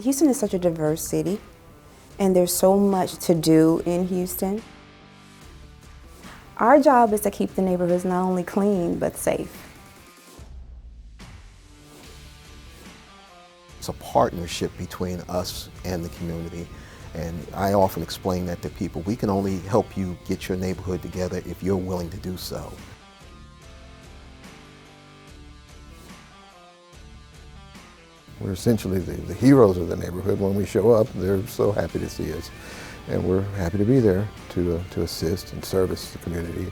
Houston is such a diverse city, and there's so much to do in Houston. Our job is to keep the neighborhoods not only clean, but safe. It's a partnership between us and the community, and I often explain that to people. We can only help you get your neighborhood together if you're willing to do so. We're essentially the heroes of the neighborhood. When we show up, they're so happy to see us. And we're happy to be there to assist and service the community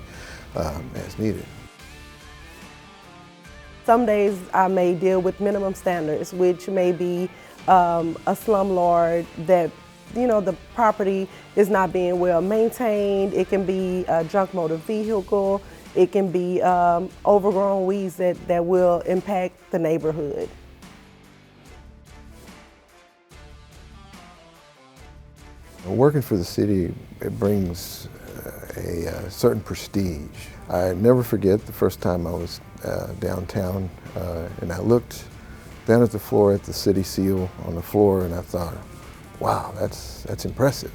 as needed. Some days I may deal with minimum standards, which may be a slumlord that, the property is not being well maintained. It can be a junk motor vehicle. It can be overgrown weeds that will impact the neighborhood. Working for the city, it brings a certain prestige. I never forget the first time I was downtown and I looked down at the floor at the city seal on the floor and I thought, wow, that's impressive.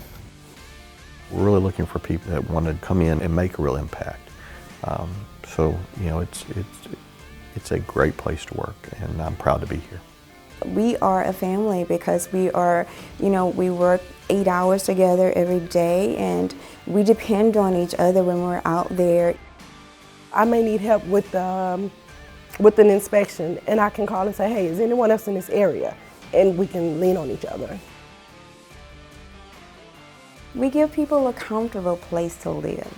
We're really looking for people that want to come in and make a real impact. It's a great place to work, and I'm proud to be here. We are a family because we are, we work 8 hours together every day, and we depend on each other when we're out there. I may need help with an inspection, and I can call and say, hey, is anyone else in this area? And we can lean on each other. We give people a comfortable place to live.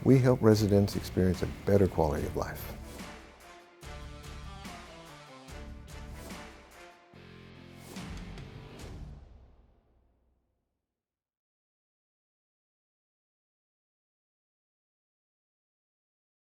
We help residents experience a better quality of life.